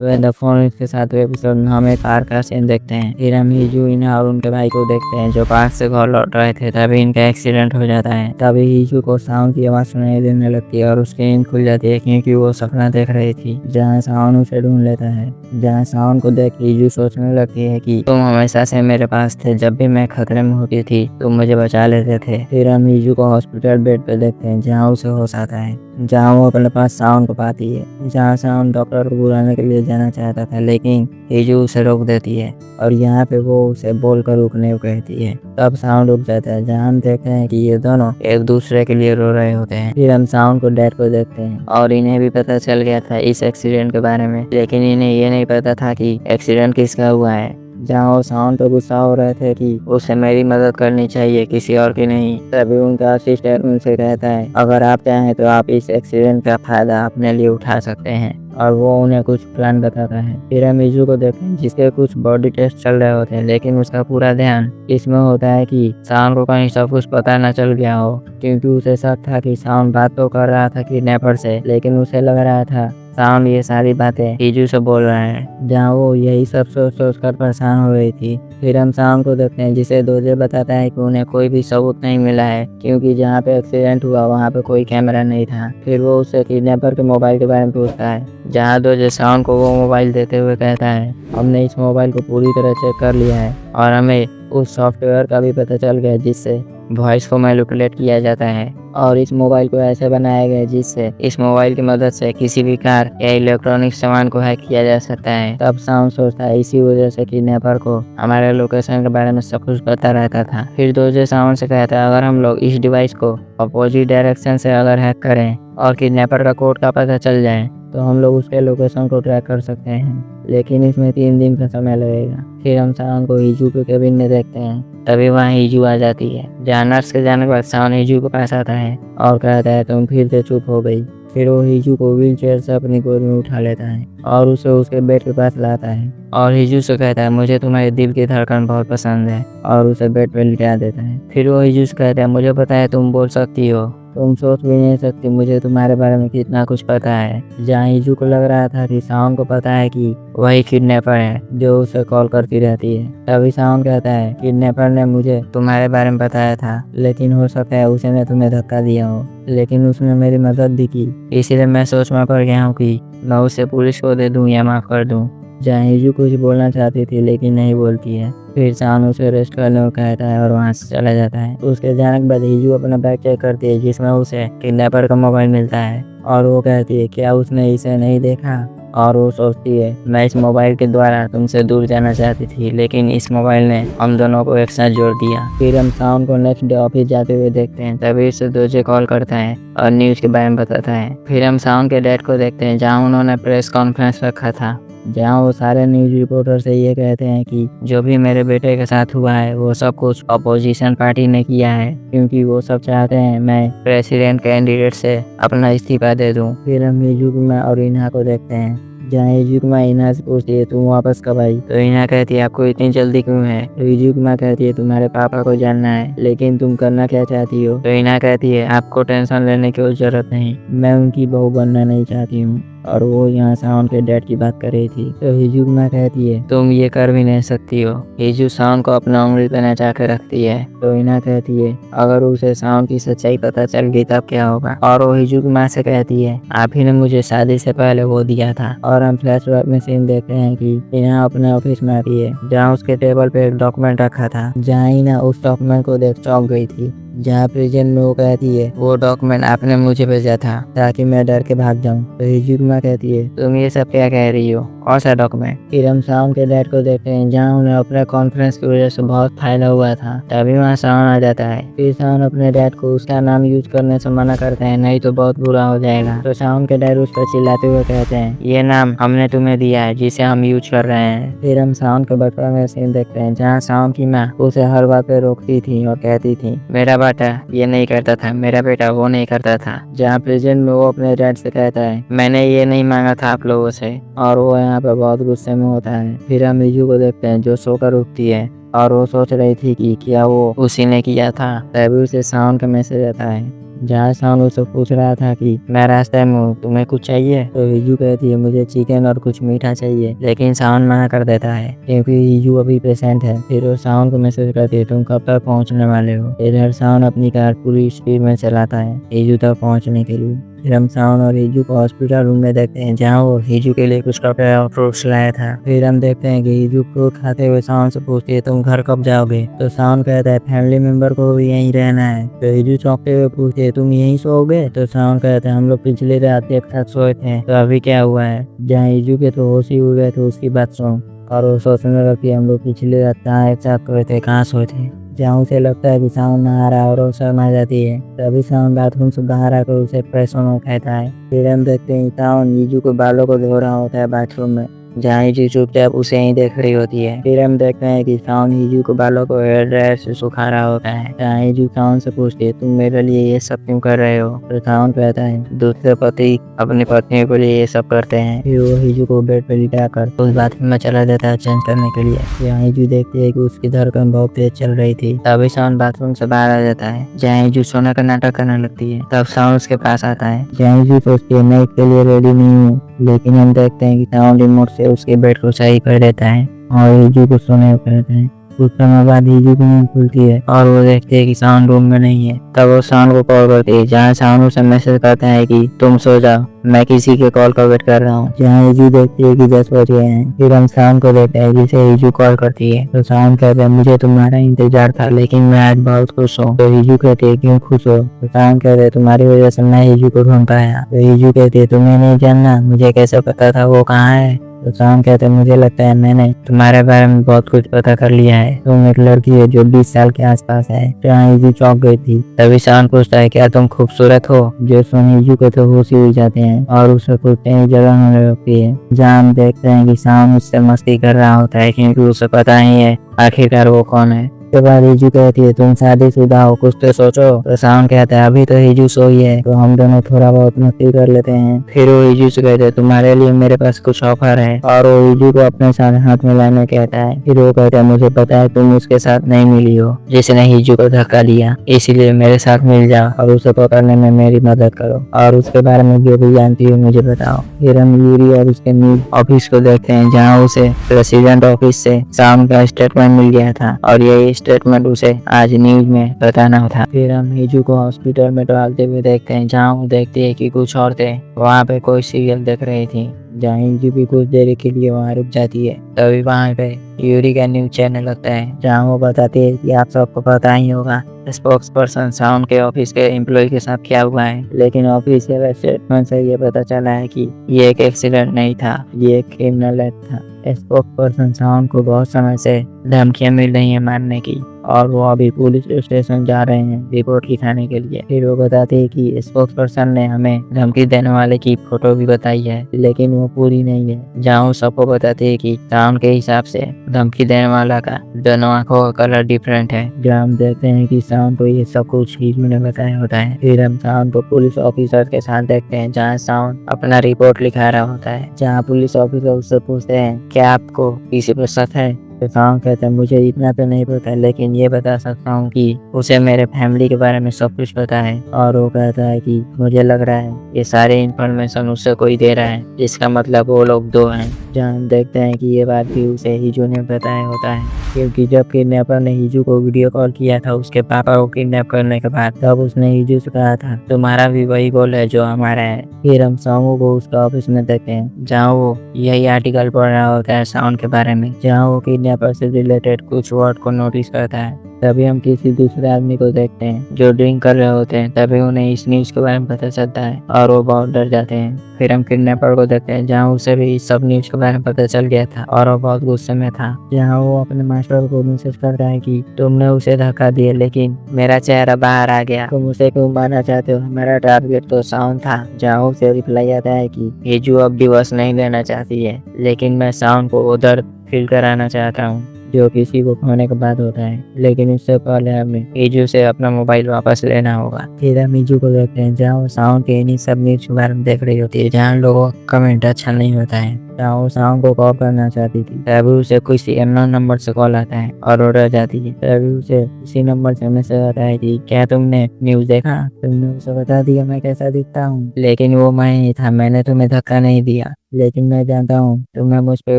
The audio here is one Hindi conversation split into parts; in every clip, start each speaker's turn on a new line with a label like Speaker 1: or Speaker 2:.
Speaker 1: द फोन के साथ एपिसोड में हम एक कार का सीन देखते हैं। फिर हम हिजू, इना और उनके भाई को देखते हैं जो पार्क से घर लौट रहे थे। तभी इनका एक्सीडेंट हो जाता है। तभी हिजू को साउंड की आवाज सुनाई देने लगती है और उसकी नींद खुल जाती है क्योंकि वो सपना देख रही थी जहाँ साउंड उसे ढूंढ लेता है। जहाँ साउंड को देख हिजू सोचने लगती है कि तुम हमेशा से मेरे पास थे, जब भी मैं खतरे में होती थी तुम मुझे बचा लेते थे। फिर हम हिजू को हॉस्पिटल बेड पे देखते हैं जहाँ उसे होश आता है, जहाँ वो अपने पास साउंड को पाती है। जहाँ साउंड डॉक्टर को बुलाने के लिए जाना चाहता था लेकिन हिजू उसे रोक देती है और यहाँ पे वो उसे बोलकर रुकने को कहती है। तब साउंड रुक जाता है। जहाँ हम देखते हैं कि ये दोनों एक दूसरे के लिए रो रहे होते हैं। फिर हम साउंड को डैड को देखते हैं और इन्हें भी पता चल गया था इस एक्सीडेंट के बारे में, लेकिन इन्हें ये नहीं पता था कि एक्सीडेंट किसका हुआ है। जहाँ वो साउंड पे गुस्सा हो रहे थे कि उसे मेरी मदद करनी चाहिए, किसी और की नहीं। तभी उनका असिस्टेंट उनसे कहता है अगर आप चाहें तो आप इस एक्सीडेंट का फायदा अपने लिए उठा सकते हैं, और वो उन्हें कुछ प्लान बताता है। फिर हम हिजू को देखते हैं जिसके कुछ बॉडी टेस्ट चल रहे होते हैं, लेकिन उसका पूरा ध्यान इसमें होता है कि साउंड को कहीं सब कुछ पता न चल गया हो, क्योंकि उसे शक था कि साउंड बात तो कर रहा था किडनैपर से, लेकिन उसे लग रहा था साउंड ये सारी बातें हिजू से बोल रहा है। जहाँ वो यही सब सोच सोच कर परेशान हो रही थी। फिर हम साउंड को देखते हैं जिसे दोजे बताता है कि उन्हें कोई भी सबूत नहीं मिला है क्योंकि जहाँ पे एक्सीडेंट हुआ वहाँ पे कोई कैमरा नहीं था। फिर वो उससे किडनैपर के मोबाइल के बारे में पूछता है, जहाँ दोजे साउंड को वो मोबाइल देते हुए कहता है हमने इस मोबाइल को पूरी तरह चेक कर लिया है और हमें उस सॉफ्टवेयर का भी पता चल गया जिससे वॉइस को मैनिपुलेट किया जाता है, और इस मोबाइल को ऐसे बनाया गया जिससे इस मोबाइल की मदद से किसी भी कार या इलेक्ट्रॉनिक सामान को हैक किया जा सकता है। तब साउंड सोचता है इसी वजह से किडनैपर को हमारे लोकेशन के बारे में सब कुछ पता रहता था। फिर दोजे साउंड से कहता है अगर हम लोग इस डिवाइस को अपोजिट डायरेक्शन से अगर हैक करें और किडनैपर का कोड का पता चल जाए तो हम लोग उसके लोकेशन को ट्रैक कर सकते हैं, लेकिन इसमें 3 दिन का समय लगेगा। फिर हम साउंड को हिजू के केबिन में देखते हैं। तभी वहाँ हिजू आ जाती है। जहाँ नर्स के जाने के बाद साउंड हिजू के पास आता है और कहता है तुम फिर से चुप हो गई। फिर वो हिजू को व्हील चेयर से अपनी गोद में उठा लेता है और उसे उसके बेड के पास लाता है और हिजू से कहता है मुझे तुम्हारे दिल की धड़कन बहुत पसंद है, और उसे बेड पे लिटा देता है। फिर वो हिजू से कहता है मुझे पता है तुम बोल सकती हो, तुम सोच भी नहीं सकती मुझे तुम्हारे बारे में कितना कुछ पता है। जहाँ हिजू को लग रहा था कि साउंड को पता है कि वही किडनैपर है जो उसे कॉल करती रहती है। तभी साउंड कहता है किडनैपर ने मुझे तुम्हारे बारे में बताया था, लेकिन हो सकता है उसने तुम्हें धक्का दिया हो, लेकिन उसने मेरी मदद भी की, इसलिए मैं सोच में पड़ गया हूँ कि मैं उसे पुलिस को दे दूँ या माफ़ कर दूँ। जहाँ हिजू कुछ बोलना चाहती थी लेकिन नहीं बोलती है। फिर साउंड उसे रेस्ट करने को कहता है और वहाँ से चला जाता है। उसके जाने के बाद हिजू अपना बैग चेक करती है जिसमें उसे किडनैपर का मोबाइल मिलता है और वो कहती है क्या उसने इसे नहीं देखा, और वो सोचती है मैं इस मोबाइल के द्वारा तुमसे दूर जाना चाहती थी, लेकिन इस मोबाइल ने हम दोनों को एक साथ जोड़ दिया। फिर हम साउंड को नेक्स्ट डे ऑफिस जाते हुए देखते हैं। तभी उसे दोजे कॉल करता है और न्यूज़ के बारे में बताता है। फिर हम साउंड के डैड को देखते हैं जहाँ उन्होंने प्रेस कॉन्फ्रेंस रखा था, जहाँ वो सारे न्यूज़ रिपोर्टर से ये कहते हैं कि जो भी मेरे बेटे के साथ हुआ है वो सब कुछ अपोजिशन पार्टी ने किया है, क्योंकि वो सब चाहते हैं मैं प्रेसिडेंट कैंडिडेट से अपना इस्तीफा दे दूं। फिर हम हिजुमा और इन्हा को देखते हैं जहाँ हिजुमा इन्हा से पूछती है तुम वापस कब आई, तो इन्हा कहती है आपको इतनी जल्दी क्यों है। तो हिजुमा कहती है तुम्हारे पापा को जानना है, लेकिन तुम करना क्या चाहती हो। तो इन्हा कहती है आपको टेंशन लेने की जरूरत नहीं, मैं उनकी बहू बनना नहीं चाहती हूँ, और वो यहाँ साउंड के डैड की बात कर रही थी। तो हिजुमा कहती है तुम ये कर भी नहीं सकती हो। हिजू साउंड को अपना उंगली पे नचा कर रखती है। तो इन्हा कहती है अगर उसे साउंड की सच्चाई पता चल गई तब क्या होगा, और वो हिजुमा से कहती है आप ही ने मुझे शादी से पहले वो दिया था। और हम फ्लैशबैक में सीन देखते हैं कि इन्हा अपने ऑफिस में आती है जहाँ उसके टेबल पे एक डॉक्यूमेंट रखा था। जहाँ इन्हा उस डॉक्यूमेंट को देख चौंक गई थी, जहाँ प्रेजेंट में वो कहती है वो डॉक्यूमेंट आपने मुझे भेजा था ताकि मैं डर के भाग जाऊं। तो हिजुमा कहती है तुम ये सब क्या कह रही हो, कौन सा डॉक्यूमेंट। फिर हम साउंड के डैड को देखते हैं जहाँ उन्हें अपने कॉन्फ्रेंस की वजह से बहुत फायदा हुआ था। तभी वहाँ साउंड आ जाता है। फिर साउंड अपने डैड को उसका नाम यूज करने से मना करते हैं, नहीं तो बहुत बुरा हो जाएगा। तो साउंड के डैड उस पर चिल्लाते हुए कहते हैं ये नाम हमने तुम्हें दिया है जिसे हम यूज कर रहे हैं। फिर हम साउंड के बचपन में सीन देखते हैं जहाँ साउंड की माँ उसे हर बात पे रोकती थी और कहती थी मेरा बेटा ये नहीं करता था, मेरा बेटा वो नहीं करता था। जहाँ प्रेजेंट में वो अपने डैड से कहता है मैंने ये नहीं मांगा था आप लोगों से, और वो यहाँ पे बहुत गुस्से में होता है। फिर हम रिजू को देखते हैं जो सोकर उठती है और वो सोच रही थी कि क्या वो उसी ने किया था। तभी उसे साउंड का मैसेज आता है जहाँ साउन उससे पूछ रहा था कि मैं रास्ते में हूँ, तुम्हें कुछ चाहिए? तो हिजू कहती है मुझे चिकन और कुछ मीठा चाहिए, लेकिन साउन मना कर देता है क्योंकि हिजू अभी पेशेंट है। फिर वो साउन को मैसेज करती है तुम कब तक पहुँचने वाले हो। इधर साउन अपनी कार पूरी स्पीड में चलाता है हिजू तक पहुँचने के लिए। फिर हम साउन और हिजू को हॉस्पिटल रूम में देखते हैं जहाँ वो हिजू के लिए कुछ कपड़े और फ्रूट्स लाया था। फिर हम देखते हैं कि हिजू फ्रूट खाते हुए साउन से पूछती है तुम घर कब जाओगे? तो साउन कहता है फैमिली मेंबर को भी यहीं रहना है। तो हिजू चौंकते हुए पूछती है तुम यहीं सोओगे? तो साउन कहता है हम लोग पिछली रात एक साथ सोए थे, तो अभी क्या हुआ है? जहाँ हिजू के तो होश ही उड़ गए थे उसकी बात सुन, और वो सोचने लगती है हम लोग पिछली रात कहाँ एक साथ सोए थे, कहाँ सोए थे। जहाँ उसे लगता है कि साउन नहा रहा है और वो शर्मा जाती है। तभी साउन बाथरूम से बाहर आकर उसे फ्रेश होना कहता है। फिर हम देखते हैं साउन हिजू के बालों को धो रहा होता है बाथरूम में, जहाँ हिजू चुपचाप उसे ही देख रही होती है। फिर हम देखते हैं कि साउन हिजू के बालों को हेयर ड्रायर से सुखा रहा होता है। जहाँ हिजू साउन से पूछती है तुम मेरे लिए ये सब क्यों कर रहे हो? तो साउन कहता है दूसरे पति अपनी पत्नी के लिए ये सब करते हैं। फिर वो हिजू को बेड पर लिटा कर उस बाथरूम में चला जाता है चेंज करने के लिए। यहाँ हिजू देखती है कि उसकी धड़कन बहुत तेज चल रही थी। तभी साउन बाथरूम से बाहर आ जाता है। जहाँ हिजू सोने का नाटक करने लगती है तब साउन उसके पास आता है। जहाँ हिजू सोचती है मैं इसके लिए रेडी नहीं हूँ, लेकिन हम देखते हैं कि साउन रिमोट से उसके बेड को सही कर देता है और हिजू को सोने को कहता है। कुछ समय बाद हिजू की नींद खुलती है और वो देखती है कि साउन रूम में नहीं है। तब वो साउन को कॉल करती है, जहाँ साउन उसे मैसेज करता है कि तुम सो जाओ, मैं किसी के कॉल का वेट कर रहा हूँ। जहाँ हिजू देखती है कि 10 बज गए हैं। फिर हम साउन को देखते हैं जिसे हिजू कॉल करती है। तो साउन कहता है मुझे तुम्हारा इंतजार था, लेकिन मैं आज बहुत खुश हूँ। तो हिजू कहती है क्यों खुश हो? तो साउन कहते हैं तुम्हारी वजह से मैं हिजू को ढूंढ पाया। तो हिजू कहती है तुम्हें नहीं जानना, मुझे कैसे पता था वो कहाँ है? तो साउन कहते हैं मुझे लगता है मैंने तुम्हारे बारे में बहुत कुछ पता कर लिया है। तुम एक लड़की है जो 20 साल के आसपास है। जहाँ हिजू चौंक गई थी। तभी साउन पूछता है क्या तुम खूबसूरत हो? जो सुन हिजू के तो होश ही उड़ जाते हैं और उसे पूछते ही जगह होने लगती है। जहाँ हम देखते हैं कि साउन उससे मस्ती कर रहा होता है क्योंकि उसे पता ही है आखिरकार वो कौन है। उसके बाद हिजू कहती है तुम शादीशुदा हो, कुछ तो सोचो। तो साउन कहता है अभी तो हिजू सोई है, तो हम दोनों थोड़ा बहुत मस्ती कर लेते हैं। फिर वो हिजू से कहते हैं तुम्हारे लिए मेरे पास कुछ ऑफर है, और वो हिजू को अपने साथ हाथ मिलाने कहता है। फिर वो कहता है मुझे पता है तुम उसके साथ नहीं मिली हो जिसने हिजू को धक्का दिया, इसीलिए मेरे साथ मिल जाओ और उसे पकड़ने में मेरी मदद करो, और उसके बारे में जो भी जानती हो मुझे बताओ। फिर हम यूरी और उसके न्यूज ऑफिस को देखते हैं जहाँ उसे प्रेसिडेंट ऑफिस से साउन का स्टेटमेंट मिल गया था और यही स्टेटमेंट उसे आज न्यूज में बताना था। फिर हम हिजू को हॉस्पिटल में टहलते हुए देखते हैं जहाँ वो देखती है कि कुछ औरतें वहाँ पे कोई सीरियल देख रही थी। जहाँ हिजू भी कुछ देर के लिए वहाँ रुक जाती है। तभी वहाँ पे यूरी का न्यूज चैनल लगता है जहाँ वो बताती है कि आप सबको पता ही होगा स्पोक्स पर्सन साउन के ऑफिस के एम्प्लॉय के साथ क्या हुआ है, लेकिन ऑफिशियल स्टेटमेंट से ये पता चला है कि ये एक एक्सीडेंट नहीं था, ये एक क्रिमिनल एक्ट था। स्पोक्स पर्सन साउन को बहुत समय से धमकियां मिल रही है मारने की, और वो अभी पुलिस स्टेशन जा रहे हैं रिपोर्ट लिखाने के लिए। फिर वो बताते हैं कि स्पोक्स पर्सन ने हमें धमकी देने वाले की फोटो भी बताई है, लेकिन वो पूरी नहीं है। जहाँ वो सबको बताते हैं कि साउन के हिसाब से धमकी देने वाला का दोनों आंखों का कलर डिफरेंट है। जहाँ हम देखते हैं कि साउन को ये सब कुछ हिजू ने बताया होता है। फिर हम साउन को पुलिस ऑफिसर के साथ देखते हैं जहाँ साउन अपना रिपोर्ट लिखा रहा होता है। जहाँ पुलिस ऑफिसर उससे पूछते हैं क्या आपको किसी पर शक है? तो साउन कहता है मुझे इतना तो नहीं पता, लेकिन ये बता सकता हूँ कि उसे मेरे फैमिली के बारे में सब कुछ पता है। और वो कहता है कि मुझे लग रहा है ये सारे इन्फॉर्मेशन उससे कोई दे रहा है, जिसका मतलब वो लोग दो हैं। जहाँ हम देखते हैं कि ये बात भी उसे हिजू ने बताया होता है, क्योंकि जब किडनैपर ने हिजू को वीडियो कॉल किया था उसके पापा को किडनैप करने के बाद, तब उसने हिजू से कहा था तुम्हारा भी वही गोल है जो हमारा है। फिर हम साउन को उसका ऑफिस में देखते हैं जहाँ वो यही आर्टिकल पढ़ रहा होता है साउन के बारे में, जहाँ वो किडनैपर से रिलेटेड कुछ वर्ड को नोटिस करता है। तभी हम किसी दूसरे आदमी को देखते हैं जो ड्रिंक कर रहे होते हैं। तभी उन्हें इस न्यूज के बारे में पता चलता है और वो बहुत डर जाते हैं। फिर हम किडनैपर को देखते हैं जहाँ उसे भी सब न्यूज के बारे में पता चल गया था और वो बहुत गुस्से में था। जहाँ वो अपने मास्टर को मैसेज करता है कि तुमने उसे धक्का दिया, लेकिन मेरा चेहरा बाहर आ गया, तुम उसे क्यों मारना चाहते हो? मेरा टारगेट तो साउन था। जहाँ उसे रिप्लाई आता है कि हिजू अब डिवोर्स नहीं लेना चाहती है, लेकिन मैं साउन को उधर फील कराना चाहता हूँ जो किसी को खोने के बाद होता है, लेकिन इससे पहले हमें हिजू से अपना मोबाइल वापस लेना होगा। फिर हम हिजू को देखते हैं जहाँ वो साउन के इन्हीं सब न्यूज के बारे में देख रही होती है, जहाँ लोगों का कमेंट अच्छा नहीं होता है। जहाँ वो शाम को कॉल करना चाहती थी। तभी उसे किसी अननोन नंबर से कॉल आता है और वो डर जाती है। तभी उसे उसी नंबर से मैसेज आता है कि क्या तुमने न्यूज देखा? तुमने उसे बता दिया मैं कैसा दिखता हूँ, लेकिन वो मैं ही था। मैंने तुम्हें धक्का नहीं दिया, लेकिन मैं जानता हूँ तुम्हें मुझ पर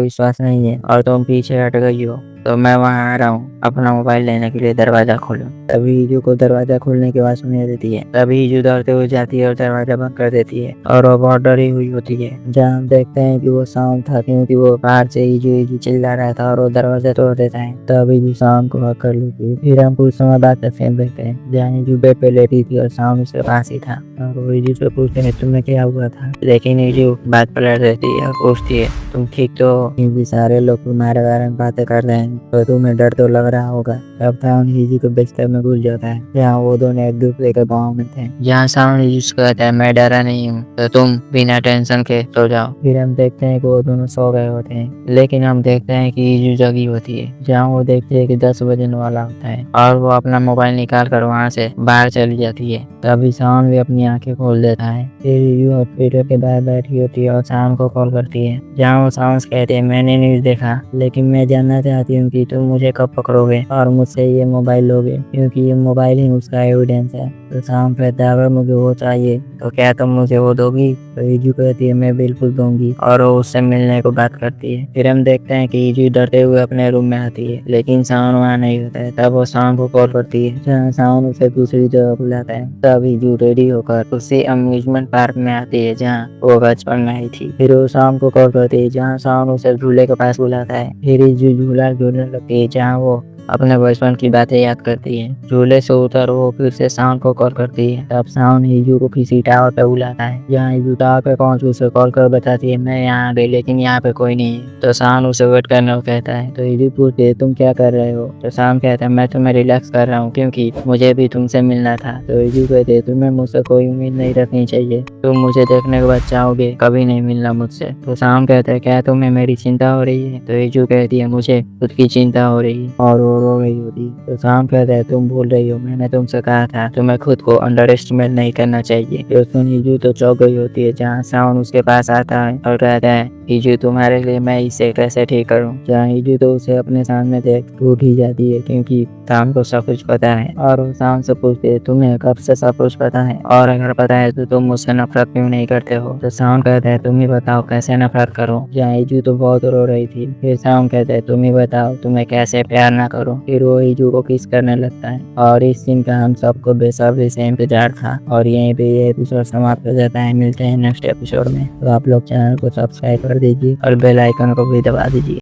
Speaker 1: विश्वास नहीं है और तुम पीछे हट गई हो, तो मैं वहाँ आ रहा हूँ अपना मोबाइल लेने के लिए। दरवाजा खोलो। तभी हीजू को दरवाजा खोलने की आवाज सुनाई देती है। तभी हीजू दौड़ते हुए जाती है और दरवाजा बंद कर देती है और वो बहुत डरी हुई होती है। जहाँ हम देखते हैं कि वो शाम था, क्योंकि वो बाहर से हीजू हीजू चिल्ला रहा था और वो दरवाजा तोड़ देता है। तभी हीजू शाम को हक कर लेती है। फिर हम कुछ समय बाद फिल्म देखते हैं जहाँ हीजू बेड पे लेटी थी और शाम उसके पास ही था और वो हीजू से पूछते हैं तुम्हें क्या हुआ था, लेकिन हीजू बात पलट देती है और पूछती है तुम ठीक तो हो? क्योंकि सारे लोग तुम्हारे बारे में बातें कर रहे हैं तो तुम्हें डर तो लग रहा होगा। तब साउंड हीजू को बिस्तर में घुस जाता है जहाँ वो दोनों एक दूसरे के पाँव में थे। जहाँ साउंड हीजू को कहता है मैं डरा नहीं हूँ, तो तुम बिना टेंशन के सो जाओ। फिर हम देखते हैं कि वो दोनों सो गए होते हैं, लेकिन हम देखते हैं कि हीजू जगी होती है। जहाँ वो देखते हैं कि 10 बजने वाला होता है और वो अपना मोबाइल निकाल कर वहाँ से बाहर चली जाती है। तभी साउंड भी अपनी आंखें खोल देता है। फिर हीजू हॉस्पिटल के बाहर बैठी होती है और साउंड को कॉल करती है। जहाँ वो साउंड कहते हैं मैंने न्यूज देखा, लेकिन मैं जानना चाहती हूँ कि तुम मुझे कब पकड़ोगे और मुझसे ये मोबाइल लोगे, क्योंकि ये मोबाइल ही उसका एविडेंस है। तो साउंड कहता है अगर मुझे वो चाहिए तो क्या तुम मुझे वो दोगी? तो हीजू कहती है मैं बिल्कुल दूंगी और वो उससे मिलने को बात करती है। फिर हम देखते हैं कि हीजू डरते हुए अपने रूम में आती है, लेकिन साउंड वहाँ नहीं होता है। तब वो साउंड को कॉल करती है जहाँ साउंड उसे दूसरी जगह बुलाता है। तब हीजू रेडी होकर उसे अम्यूजमेंट पार्क में आती है जहाँ वो बचपन में आई थी। फिर वो शाम को कॉल करती है जहाँ साउंड उसे झूले के पास बुलाता है। फिर हीजू झूला झूलने लगती है जहाँ वो अपने बचपन की बातें याद करती है। झूले से उतर वो फिर से साउंड को कॉल करती है। तब साउंड हीजू को किसी टावर पे बुलाता है जहाँ हीजू टावर पे पहुंच उसे कॉल कर बताती है मैं यहाँ आ गई, लेकिन यहाँ पे कोई नहीं है। तो साउंड उसे वेट करने को कहता है। तो हीजू पूछती है तुम क्या कर रहे हो? तो साउंड कहता है मैं तुम्हें रिलैक्स कर रहा हूँ क्योंकि मुझे भी तुमसे मिलना था। तो हीजू कहते हैं तुम्हें मुझसे कोई उम्मीद नहीं रखनी चाहिए, तुम मुझे देखने के बाद चाहोगे कभी नहीं मिलना मुझसे। तो साउंड कहता है क्या तुम्हें मेरी चिंता हो रही है? तो हीजू कहती है मुझे खुद की चिंता हो रही है और वो रो रही होती। तो साउंड कहता है तुम भूल रही हो मैंने तुमसे कहा था तुम्हें खुद को अंडर एस्टिमेट नहीं करना चाहिए। तो सुन हीजू तो चौंक गई होती है जहाँ साउंड उसके पास आता है और कहता है हीजू तुम्हारे लिए मैं इसे कैसे ठीक करूं। जहाँ हीजू तो उसे अपने सामने देख टूट ही जाती है क्योंकि साउंड को सब कुछ पता है और वो साउंड से पूछते है तुम्हें कब से सब कुछ पता है और अगर पता है तो तुम मुझसे नफरत क्यों नहीं करते हो? तो साउंड कहता है तुम ही बताओ कैसे नफरत करो। जहाँ हीजू तो बहुत रो रही थी। फिर साउंड कहता है तुम ही बताओ तुम्हें कैसे प्यार ना करो। फिर वो हीजू को किस करने लगता है और इस सीन का हम सबको बेसब्री से इंतजार था और यहीं पे ये एपिसोड समाप्त हो जाता है। मिलते हैं नेक्स्ट एपिसोड में। तो आप लोग चैनल को सब्सक्राइब कर दीजिए और बेल आइकन को भी दबा दीजिए।